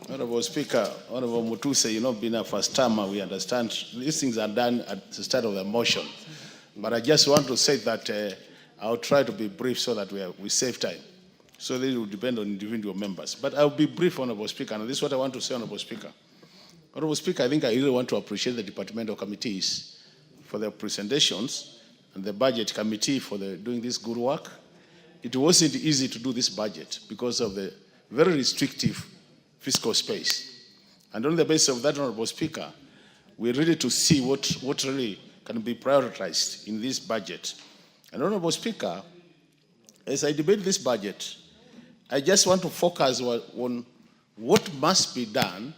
Honorable Speaker, Honorable Mutuse, being a first timer, we understand these things are done at the start of the motion. But I just want to say that I'll try to be brief so that we save time. So this will depend on individual members. But I'll be brief, Honorable Speaker, and this is what I want to say, Honorable Speaker. Honorable Speaker, I think I really want to appreciate the departmental committees for their presentations and the budget committee for doing this good work. It wasn't easy to do this budget because of the very restrictive fiscal space. And on the basis of that, Honorable Speaker, we're ready to see what really can be prioritized in this budget. And Honorable Speaker, as I debate this budget, I just want to focus on what must be done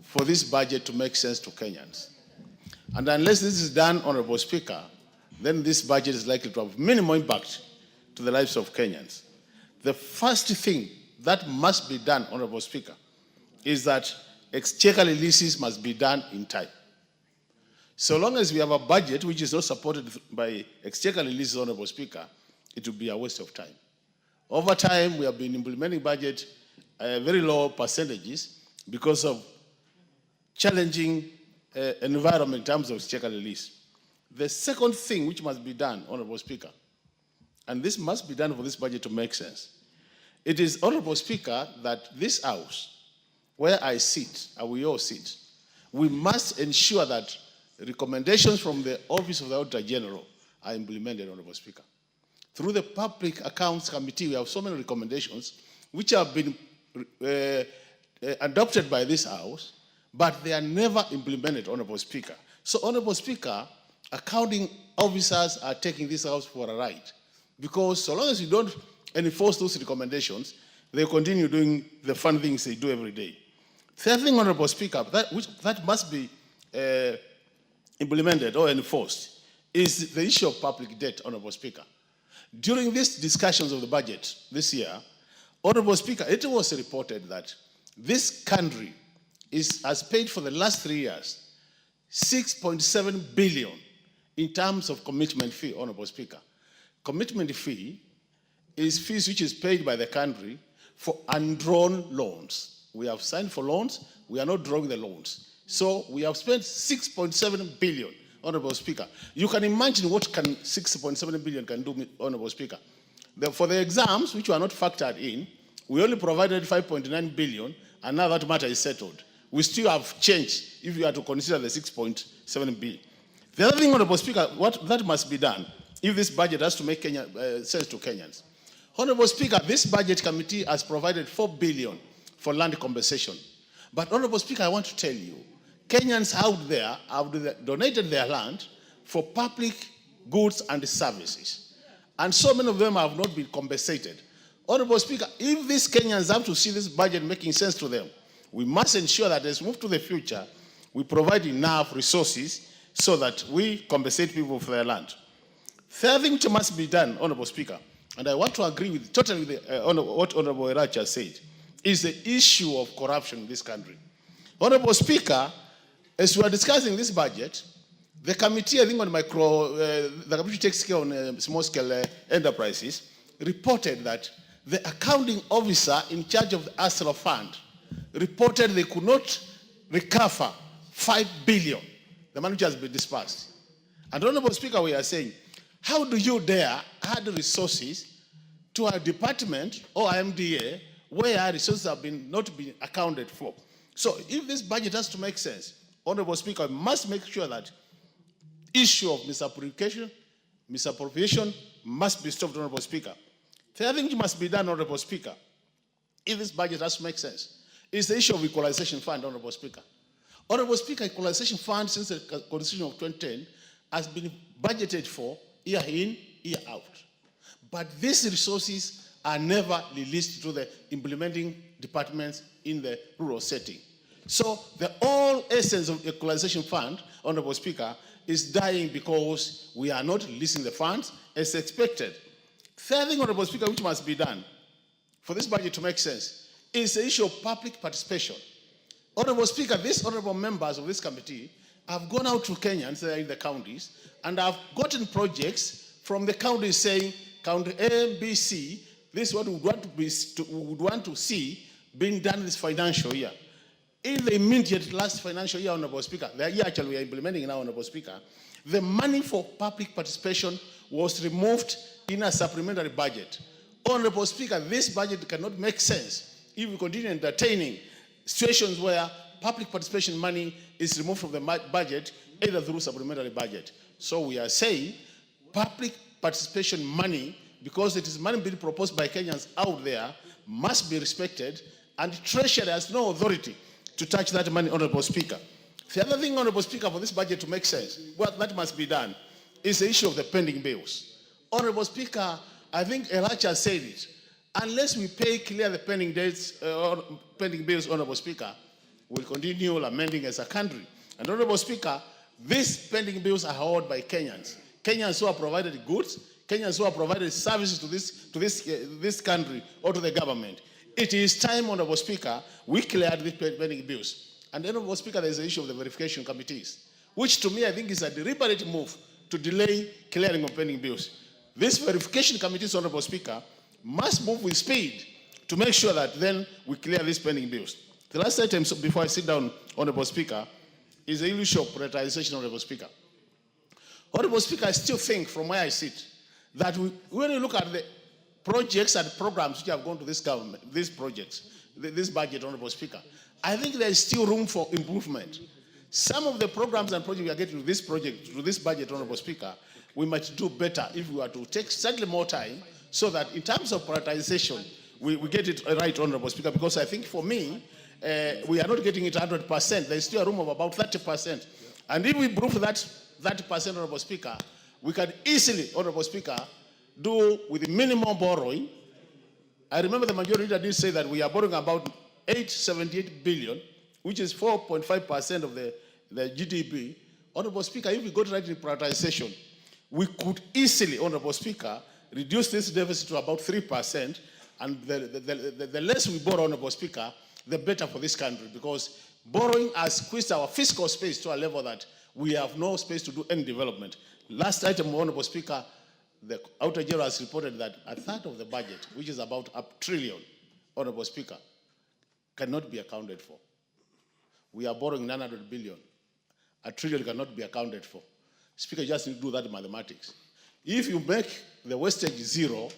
for this budget to make sense to Kenyans. And unless this is done, Honorable Speaker, then this budget is likely to have minimal impact to the lives of Kenyans. The first thing that must be done, Honorable Speaker, is that exchequer releases must be done in time. So long as we have a budget which is not supported by exchequer releases, Honorable Speaker, it will be a waste of time. Over time, we have been implementing budget very low percentages because of challenging environment in terms of exchequer release. The second thing which must be done, Honorable Speaker, and this must be done for this budget to make sense, it is, Honorable Speaker, that this House, where I sit, and we all sit, we must ensure that recommendations from the Office of the Auditor General are implemented, Honorable Speaker. Through the Public Accounts Committee, we have so many recommendations which have been adopted by this House, but they are never implemented, Honorable Speaker. So, Honorable Speaker, accounting officers are taking this House for a ride, because so long as you don't enforce those recommendations, they continue doing the fun things they do every day. Third thing, Honorable Speaker, that must be implemented or enforced is the issue of public debt, Honorable Speaker. During these discussions of the budget this year, Honorable Speaker, it was reported that this country has paid for the last 3 years 6.7 billion in terms of commitment fee, Honorable Speaker. Commitment fee is fees which is paid by the country for undrawn loans. We have signed for loans, we are not drawing the loans. So we have spent 6.7 billion, Honorable Speaker. You can imagine what can 6.7 billion can do, Honorable Speaker. For the exams, which were not factored in, we only provided 5.9 billion, and now that matter is settled. We still have change if you are to consider the 6.7 billion. The other thing, Honorable Speaker, what that must be done if this budget has to make sense to Kenyans. Honorable Speaker, this budget committee has provided 4 billion for land compensation. But Honorable Speaker, I want to tell you, Kenyans out there have donated their land for public goods and services. And so many of them have not been compensated. Honorable Speaker, if these Kenyans have to see this budget making sense to them, we must ensure that as we move to the future, we provide enough resources so that we compensate people for their land. Third thing which must be done, Honorable Speaker, and I want to agree totally with what Honorable Eracha said, is the issue of corruption in this country. Honorable Speaker, as we are discussing this budget, the committee, I think on the committee takes care on small-scale enterprises, reported that the accounting officer in charge of the ASRA fund reported they could not recover 5 billion, the money which has been dispersed. And Honorable Speaker, we are saying, how do you dare add resources to a department or MDA where resources have not been accounted for? So if this budget has to make sense, Honorable Speaker, we must make sure that issue of misappropriation must be stopped, Honorable Speaker. The other thing which must be done, Honorable Speaker, if this budget has to make sense, is the issue of equalization fund, Honorable Speaker. Honorable Speaker, equalization fund since the Constitution of 2010 has been budgeted for year in, year out. But these resources are never released to the implementing departments in the rural setting. So the whole essence of equalization fund, Honorable Speaker, is dying because we are not releasing the funds as expected. Third thing, Honorable Speaker, which must be done for this budget to make sense is the issue of public participation. Honorable Speaker, these honorable members of this committee have gone out to Kenyans in the counties and have gotten projects from the counties saying, County A, B, C, this is what we would want to see being done this financial year. In the immediate last financial year, Honorable Speaker, the year actually we are implementing now, Honorable Speaker, the money for public participation was removed in a supplementary budget. Honorable Speaker, this budget cannot make sense if we continue entertaining situations where public participation money is removed from the budget, either through supplementary budget. So we are saying public participation money, because it is money being proposed by Kenyans out there, must be respected, and Treasury has no authority to touch that money, Honorable Speaker. The other thing, Honorable Speaker, for this budget to make sense, what that must be done, is the issue of the pending bills. Honorable Speaker, I think Elacha said it. Unless we clear the pending bills, Honorable Speaker, we'll continue lamenting as a country. And Honorable Speaker, these pending bills are held by Kenyans. Kenyans who have provided goods, Kenyans who have provided services to this country or to the government. It is time, Honorable Speaker, we cleared these pending bills. And then, Honorable Speaker, there's the issue of the verification committees, which to me I think is a deliberate move to delay clearing of pending bills. These verification committees, Honorable Speaker, must move with speed to make sure that then we clear these pending bills. The last item, before I sit down, Honorable Speaker, is the issue of prioritization, Honorable Speaker. Honorable Speaker, I still think from where I sit that when you look at the projects and programs which have gone to this government, these projects, this budget, Honorable Speaker, I think there is still room for improvement. Some of the programs and projects we are getting to this project, to this budget, Honorable Speaker, we might do better if we were to take slightly more time so that in terms of prioritization, we get it right, Honorable Speaker, because I think for me, we are not getting it 100%. There is still a room of about 30%. And if we improve that 30%, Honorable Speaker, we can easily, Honorable Speaker, do with minimum borrowing. I remember the majority leader did say that we are borrowing about 878 billion, which is 4.5% of the GDP. Honorable Speaker, if we got right in prioritization, we could easily, Honorable Speaker, reduce this deficit to about 3%, and the less we borrow, Honorable Speaker, the better for this country, because borrowing has squeezed our fiscal space to a level that we have no space to do any development. Last item, Honorable Speaker, the Outer General has reported that a third of the budget, which is about $1 trillion, Honorable Speaker, cannot be accounted for. We are borrowing 900 billion. $1 trillion cannot be accounted for. Speaker, just need to do that mathematics. If you make the wastage zero,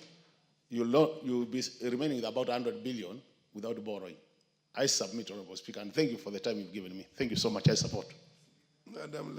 you'll be remaining with about 100 billion without borrowing. I submit, Honorable Speaker, and thank you for the time you've given me. Thank you so much. I support. Madam,